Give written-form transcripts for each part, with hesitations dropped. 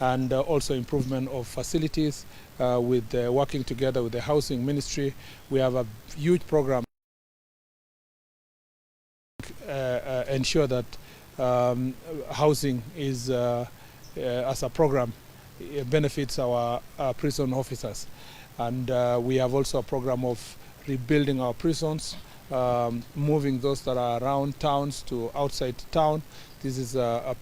and also improvement of facilities with working together with the housing ministry. We have a huge program ensure that housing is as a program benefits our prison officers, and we have also a program of rebuilding our prisons, moving those that are around towns to outside town. This is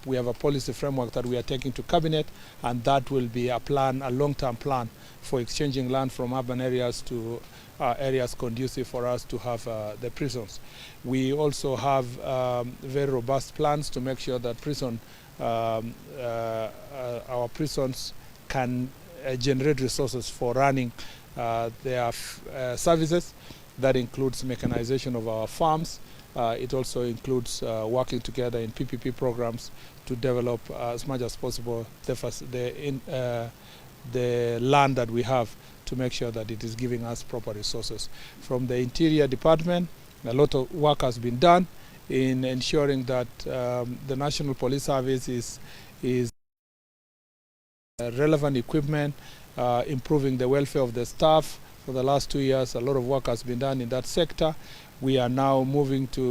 we have a policy framework that we are taking to cabinet, and that will be a plan, a long-term plan for exchanging land from urban areas to areas conducive for us to have the prisons. We also have very robust plans to make sure that our prisons can generate resources for running their services. That includes mechanization of our farms. It also includes working together in PPP programs to develop as much as possible the land that we have, to make sure that it is giving us proper resources. From the Interior Department, a lot of work has been done in ensuring that the National Police Service is relevant equipment, improving the welfare of the staff. For the last 2 years, a lot of work has been done in that sector. We are now moving to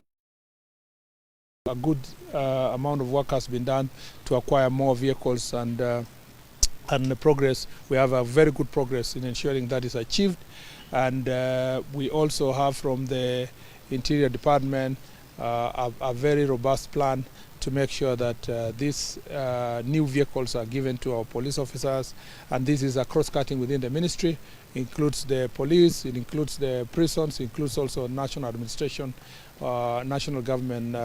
a good amount of work has been done to acquire more vehicles, and the progress, we have a very good progress in ensuring that is achieved. And we also have from the Interior Department a very robust plan to make sure that these new vehicles are given to our police officers, and this is a cross-cutting within the ministry. It includes the police, it includes the prisons, it includes also national administration, national government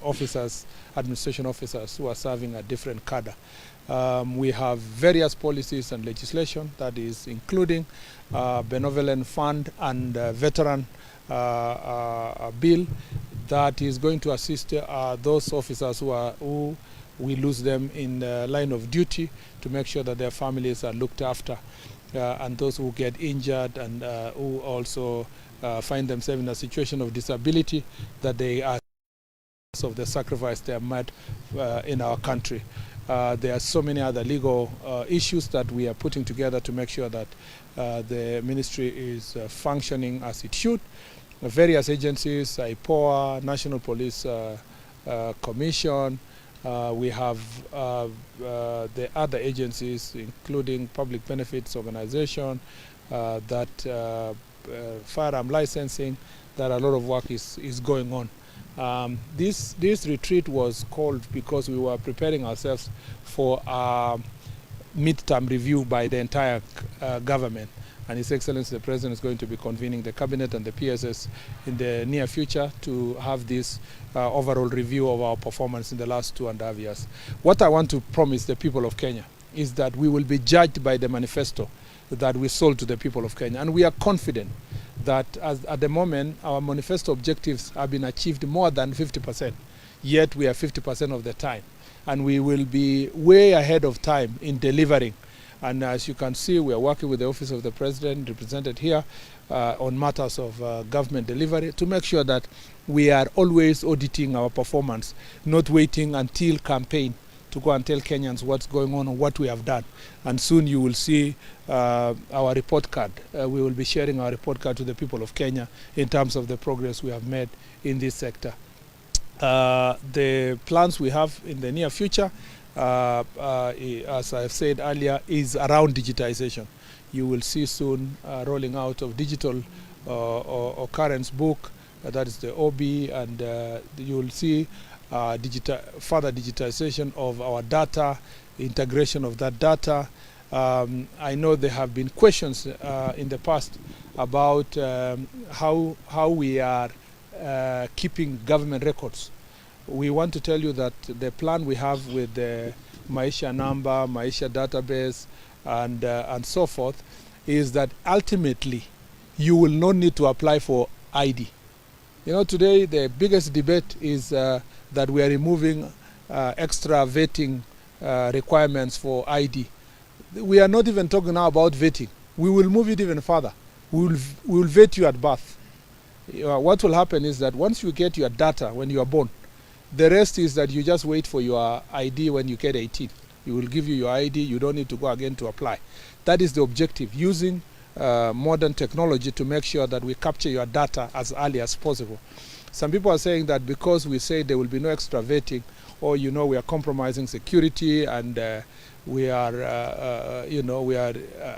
officers, administration officers who are serving a different cadre. We have various policies and legislation that is including benevolent fund and veteran bill that is going to assist those officers who we lose them in the line of duty, to make sure that their families are looked after, and those who get injured and who also find themselves in a situation of disability, that they are of the sacrifice they have made in our country. There are so many other legal issues that we are putting together to make sure that the ministry is functioning as it should. Various agencies, IPOA, National Police Commission, we have the other agencies, including Public Benefits Organization, firearm licensing, that a lot of work is going on. This retreat was called because we were preparing ourselves for a mid-term review by the entire government. And His Excellency the President is going to be convening the Cabinet and the PSS in the near future to have this overall review of our performance in the last 2.5 years. What I want to promise the people of Kenya is that we will be judged by the manifesto that we sold to the people of Kenya. And we are confident that at the moment our manifesto objectives have been achieved more than 50%, yet we are 50% of the time. And we will be way ahead of time in delivering. And as you can see, we are working with the Office of the President, represented here, on matters of government delivery, to make sure that we are always auditing our performance, not waiting until campaign to go and tell Kenyans what's going on and what we have done. And soon you will see our report card. We will be sharing our report card to the people of Kenya in terms of the progress we have made in this sector. The plans we have in the near future, as I've said earlier, is around digitization. You will see soon rolling out of digital occurrence book, that is the OB, and you will see further digitization of our data, integration of that data. I know there have been questions in the past about how we are keeping government records. We want to tell you that the plan we have with the Maisha number, Maisha database, and so forth, is that ultimately you will not need to apply for ID. You know, today the biggest debate is that we are removing extra vetting requirements for ID. We are not even talking now about vetting. We will move it even further. We will vet you at birth. What will happen is that once you get your data when you are born, the rest is that you just wait for your ID when you get 18. You will give you your ID. You don't need to go again to apply. That is the objective, using modern technology to make sure that we capture your data as early as possible. Some people are saying that because we say there will be no extra vetting, or we are compromising security and we are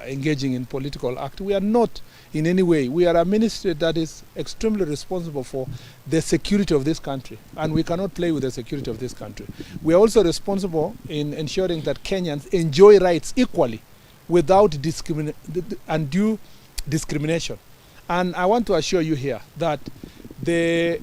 engaging in political act. We are not in any way. We are a ministry that is extremely responsible for the security of this country, and we cannot play with the security of this country. We are also responsible in ensuring that Kenyans enjoy rights equally without undue discrimination. And I want to assure you here that the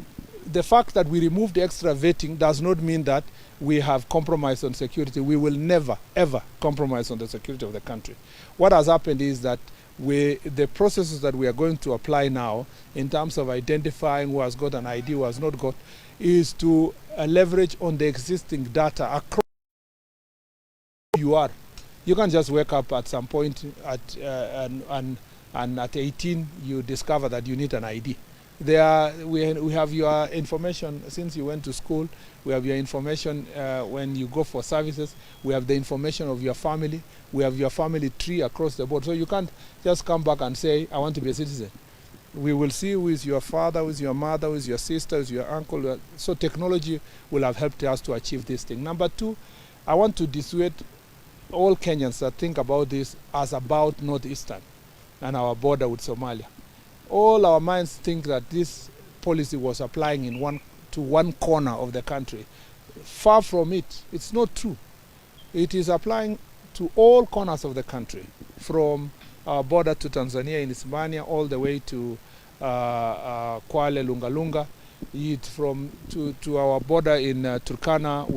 fact that we removed the extra vetting does not mean that we have compromised on security. We will never, ever compromise on the security of the country. What has happened is that the processes that we are going to apply now in terms of identifying who has got an ID, who has not got, is to leverage on the existing data across who you are. You can't just wake up at some point and at 18 you discover that you need an ID. We have your information since you went to school. We have your information when you go for services. We have the information of your family. We have your family tree across the board. So you can't just come back and say, I want to be a citizen. We will see who is your father, who is your mother, who is your sister, who is your uncle. So technology will have helped us to achieve this thing. Number two, I want to dissuade all Kenyans that think about this as about Northeastern and our border with Somalia. All our minds think that this policy was applying to one corner of the country. Far from it. It's not true. It is applying to all corners of the country, from our border to Tanzania in Ismania all the way to Kwale, Lungalunga, to our border in Turkana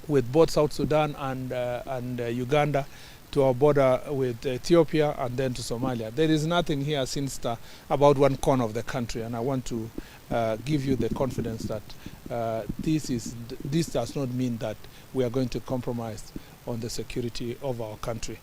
with both South Sudan and Uganda, to our border with Ethiopia, and then to Somalia. There is nothing here sinister about one corner of the country, and I want to give you the confidence that this does not mean that we are going to compromise on the security of our country.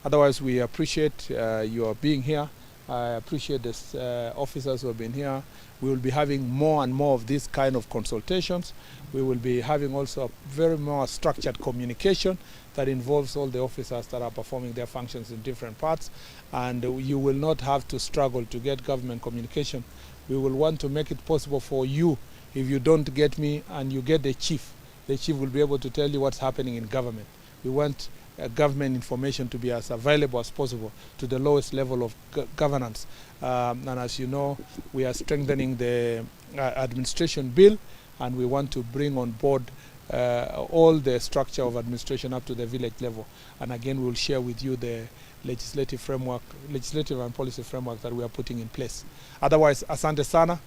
Otherwise, we appreciate your being here. I appreciate the officers who have been here. We will be having more and more of these kind of consultations. We will be having also a very more structured communication that involves all the officers that are performing their functions in different parts. And you will not have to struggle to get government communication. We will want to make it possible for you, if you don't get me and you get the chief will be able to tell you what's happening in government. We want government information to be as available as possible to the lowest level of governance. And as you know, we are strengthening the administration bill, and we want to bring on board all the structure of administration up to the village level. And again, we will share with you the legislative and policy framework that we are putting in place. Otherwise, asante sana,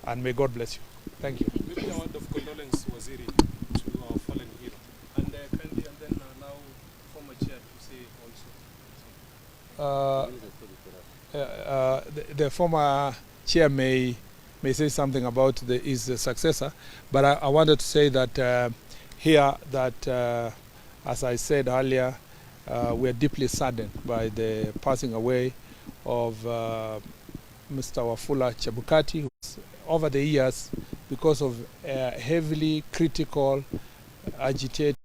and may God bless you. Thank you. Maybe a word of condolence, Waziri, to our fallen hero. And kindly, and then allow former chair to say also. The former chair may say something about his successor, but I wanted to say that as I said earlier, we are deeply saddened by the passing away of Mr. Wafula Chebukati, who over the years, because of heavily critical, agitated